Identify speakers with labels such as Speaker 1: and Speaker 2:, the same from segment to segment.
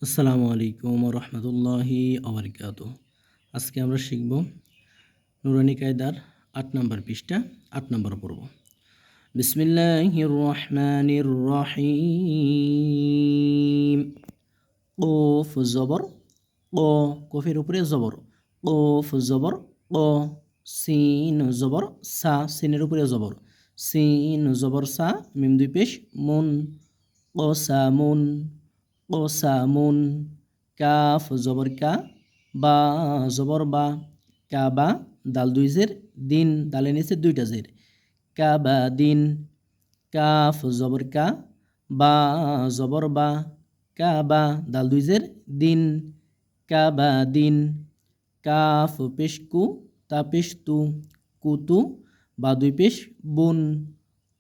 Speaker 1: আসসালামু আলাইকুম রহমতুল্লাহি আবরকাতুহ। আজকে আমরা শিখব নুরানী কায়দার ৮ নম্বর পৃষ্ঠা ৮ নম্বর পর্ব। বিসমিল্লাহির রহমানির রহিম। কফ জবর ক, কফের উপরে জবর, কফ জবর ক। সিন জবর সা, সিনের উপরে জবর, সিন জবর সা। মিম দুই পেশ মুন, কসামুন, কসামুন। কাফ জবর কা, বা জবর বা, কাবা। দাল দুই জের, দিন দালের নিচে দুইটা জের, কাবা দিন। কাফ জবর কা, বা জবর বা, কাবা। দাল দুই জের, দিন, কাবা দিন। কাফ পেশ কু, তা পেশ তু, কুতু। বা দুই পেশ বুন,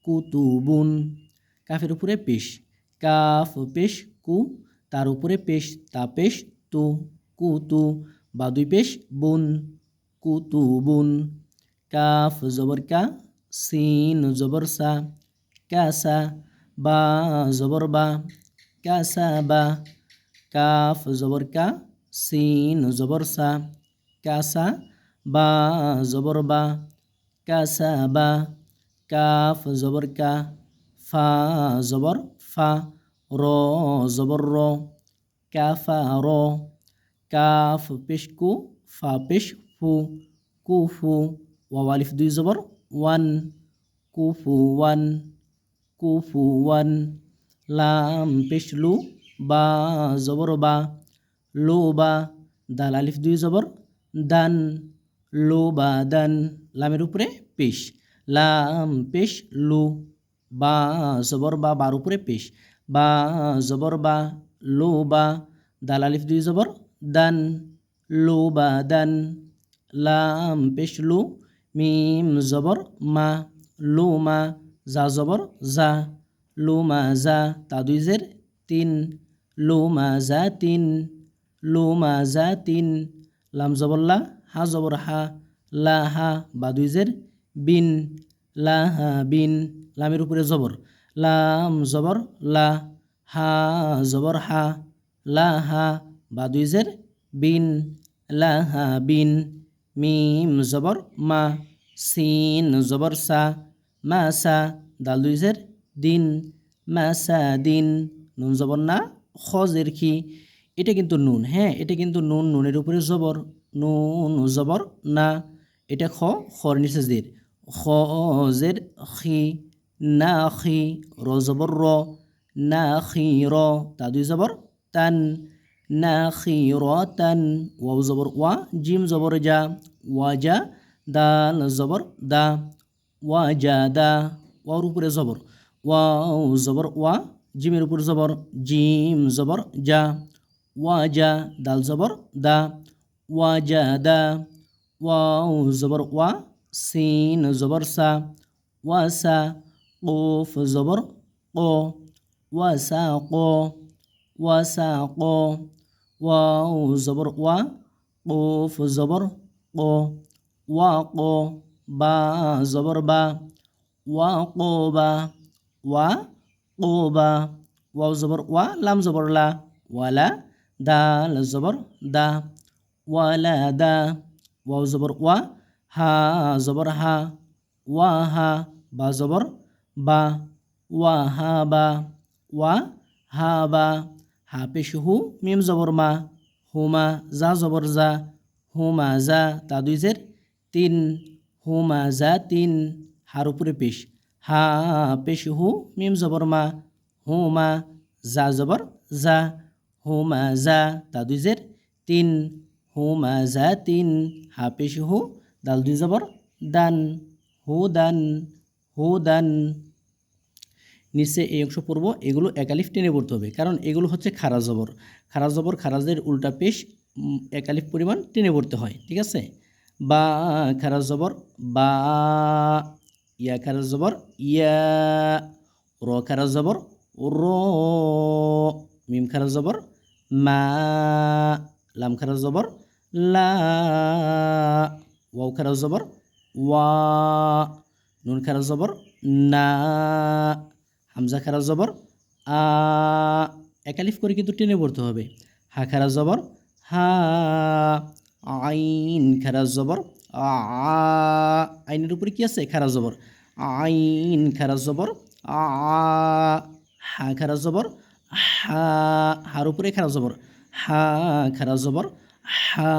Speaker 1: কুতু বুন। কাফের উপরে পেশ, কাফ পেশ কু, তার উপরে পেশ, তা পেশ তু, কুতু। বা দুই পেশ বুন, কুতু বুন। কাফ জবর কা, সিন জবর সা, কাসা। বা জবর বা, কাসা বা। কাফ জবর কা, সিন জবর সা, কাসা। বা জবর বা, কাসা বা। কাফ জবর কা, ফা জবর ফা, র জবর র, কাফা র। কাফ পেশ কু, ফা পেশ ফু, কুফু। ওয়াও আলিফ দুই জবর ওয়ান, কুফু ওয়ান, কুফু ওয়ান। লাম পেশ লু, বা জবর বা, লো বা। দাল আলিফ দুই জবর দান, লো বা দান। লামের উপরে পেশ, লাম পেশ লু, বা জবর বা, বার উপরে পেশ, বা জবর বা, লো বা। দাল আলিফ দুই জবর দান, লো বা দান। লাম পেশ লু, মিম জবর মা, লো মা। যা জবর যা, লো মা যা। তা দুই জের, তিন, লো মা যা তিন, লো মা যা তিন। লাম জবর লা, হা জবর হা, লা হা। বা দুই জের, বিন, লা হা বিন। লামের উপরে জবর, লাম জবর লা, হা জবর হা, লা হা। বা দুই জের, বিন, লা হা বিন। মিম জবর মা, সিন জবর সা, মা সা। দাল দুই জের, দিন, মা সা দিন। নুন জবর না, খ জের খি। এটা কিন্তু নুন, হ্যাঁ এটা কিন্তু নুন, নুনের উপরে জবর, নুন জবর না। এটা খ, খর নিচে জের, খ জের খি, না খি। র জবর র, না খি র। তা দুই জবর তান, না খি র তান। ওয়াও জবর ওয়া, জিম জবর যা, ওয়াজা। দাল জবর দা, ওয়াজা দা। ওয়ার উপরে জবর, ওয়াও জবর ওয়া, জিমের উপর জবর, জিম জবর যা, ওয়াজা। দাল জবর দা, ওয়াজা দা। ওয়াও জবর ওয়া, সিন জবর সা, ওয়াসা। কফ জবর ক, ওয়াসা ক, ওয়াসা ক। ওয়াও জবর ওয়া, কফ জবর ক, ওয়া ক। বা জবর বা, ওয়া ক বা, ওয়া ক বা। ওয়াও জবর ওয়া, লাম জবর লা, ওয়ালা। দাল জবর দা, ওয়ালা দা। ওয়াও জবর ওয়া, হা জবর হা, ওয়া হা। বা জবর বা, ওয়া হা বা, ওয়া হা বা। হা পেশ হু, মিম জবর মা, হুমা। যা জবর যা, হুমা যা। তা দুই জের, তিন, হুমা যা তিন। হার উপরে পেশ, হা পেশ হু, মিম জবর মা, হুমা। যা জবর যা, হুমা যা। তা দুই জের, তিন, হুমা যা তিন। হা পেশ হু, দাল দুই জবর দান, হু দান, হু দান। নিচে এই অংশ পড়ব, এগুলো একালিফ টেনে পড়তে হবে, কারণ এগুলো হচ্ছে খারা জবর। খারা জবর, খারাজের উল্টা পেশ একালিফ পরিমাণ টেনে পড়তে হয়, ঠিক আছে। বা খারা জবর বা, ইয়া খারা জবর ইয়া, র খারা জবর র, মিম খারা জবর মা, লাম খারা জবর লা, ওয়াও খারা জবর ওয়া, নুন খারা জবর না, হামজা খারা জবর আ, একালিফ করে কিন্তু টেনে পড়তে হবে। হা খারা জবর হা, আইন খারা জবর আ, আইনের উপরে কি আছে? খারা জবর। আইন খারা জবর আ, হা খারা জবর হা, হার উপরে খারা জবর হা খারা জবর হা,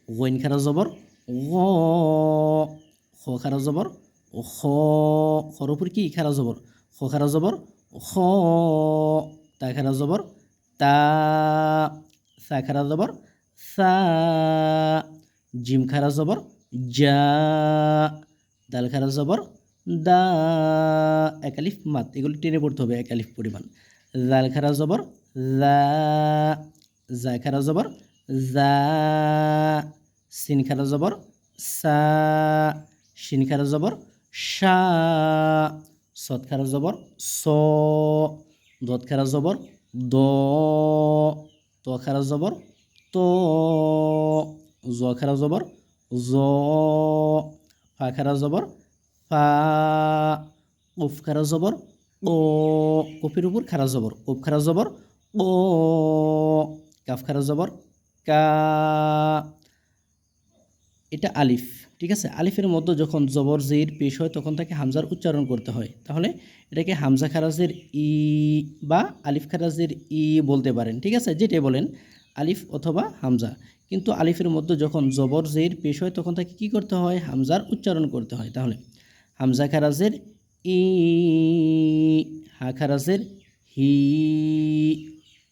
Speaker 1: গইন খারা জবর গ, খ খারা জবর খ, খর উপরে কি? খারা জবর খ খারা জবর খ, তা খারা জবর তা, সা খারা জবর সা, জিম খারা জবর যা, দাল খারা জবর দা, একালিফ মাত, এগুলো টেনে পড়তে হবে একালিফ পরিমাণ। জাল খারা জবর জা, জা খারা জবর জা, সিন খারা জবর সা, শিন খারা জবর শা, সদ খারা জবর স, দত খারা জবর দ, ত খারা জবর ত, জ খারা জবর জ, ফা খারা জবর ফা, উফ খারা জবর ও, কফের উপর খারা জবর উফ খারা জবর ও, কাফ খারা জবর কা, এটা আলিফ। ঠিক আছে, আলিফের মধ্যে যখন জবর জের পেশ হয় তখন তাকে হামজার উচ্চারণ করতে হয়। তাহলে এটাকে হামজা খারাজের ই বা আলিফ খারাজের ই বলতে পারেন। ঠিক আছে, যেটাই বলেন আলিফ অথবা হামজা। কিন্তু আলিফের মধ্যে যখন জবর জের পেশ হয় তখন তাকে কি করতে হয়? হামজার উচ্চারণ করতে হয়। তাহলে হামজা খারাজের ই, হা খারাজের হি,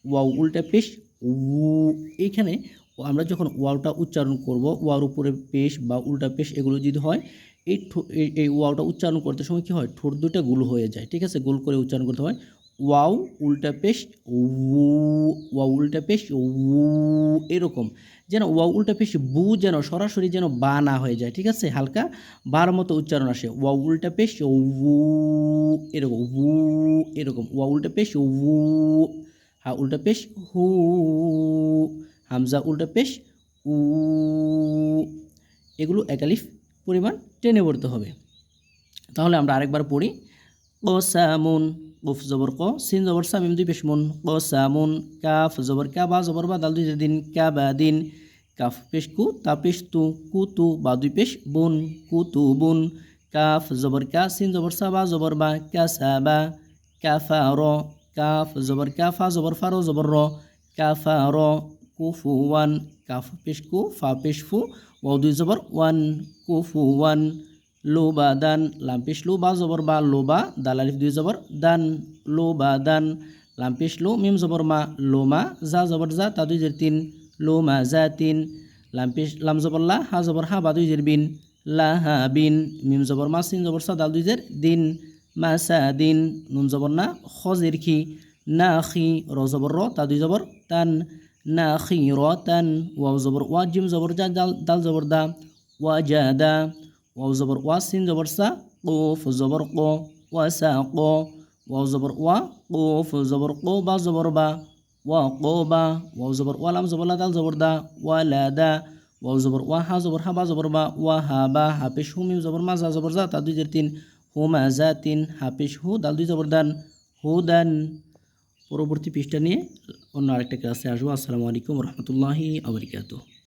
Speaker 1: ওয়াও উল্টা পেশ উ। এইখানে আমরা যখন ওয়াওটা উচ্চারণ করব, ওয়ার উপরে পেশ বা উল্টা পেশ এগুলো যদি হয়, এই ওয়াওটা উচ্চারণ করতে সময় কী হয়? ঠোঁট দুটো গোল হয়ে যায়। ঠিক আছে, গোল করে উচ্চারণ করতে হয়। ওয়াও উল্টা পেশ উ, ওয়াও উল্টা পেশ উ, এরকম যেন ওয়াও উল্টা পেশ বু যেন সরাসরি যেন বা না হয়ে যায়। ঠিক আছে, হালকা বার মতো উচ্চারণ আসে। ওয়াও উল্টা পেশ উ, এরকম উ, এরকম ওয়াও উল্টা পেশ উ, হা উল্টা পেশ হু, হামজা উল্টা পেশ উ, এগুলো একালিফ পরিমাণ টেনে পড়তে হবে। তাহলে আমরা আরেকবার পড়ি। কসামুন, কফ জবর ক, সিন জবর সা, মিম দুই পেশ মুন, কসামুন, কাফ জবর কা, বা জবর বা, দাল দুই দিন, কা বা দিন, কাফ পেশ কু, তা পেশ তু, কুতু, বা দুই পেশ বুন, কুতু বুন, কাফ জবর কা, সিন জবর সা, বা জবর বা, কাসাবা, কাফা র, কাফ জবর কা, ফা জবর ফা, র জবর র, কাফা র, কুফুয়ান, কাফ পেশ কু, ফা পেশ ফু, ওয়াও দুই জবর ওয়ান, কুফুয়ান, লোবাদান, লাম পেশ লু, বা জবর বা, লোবা, দাল আলিফ দুই জবর দান, লোবাদান, লাম পেশ লু, মিম জবর মা, লোমা, জা জবর জা, তা দুই জের তিন, লোমা জা তিন, লাম জবর লা, হা জবর হা, বা দুই জের বিন, লাহা বিন, মিম জবর মা, সিন জবর সা, দাল দুই জের দিন, মাসা দিন, নুন জবর না, খজের খি, না খি, র জবর র, তা দুই জবর তান, না খি র তান, ওয়াও জবর ওয়া, জিম জবর যা, দাল জবর দা, ওয়া জা দা, ওয়াও জবর ওয়া, সিন জবর সা, কফ জবর ক, ওয়াসা ক, ওয়াও জবর ওয়া, কফ জবর ক, বা জবর বা, ওয়া ক বা, ওয়াও জবর ওয়া, লাম জবর লা, দাল জবর দা, ওয়ালা দা, ওয়াও জবর ওয়া, হা জবর হা, বা জবর বা, ওয়া হা বা, হা পেশ হু, মিম জবর মা, জা জবর যা, তা দুই জের তিন, হুমা জা তিন, হা পেশ হু, দাল দুই জবর দান, হুদান। পরবর্তী পৃষ্ঠা নিয়ে অন্য আরেকটা ক্লাসে আসবো। আসসালামু আলাইকুম রহমতুল্লাহি আবরিকাতুহ।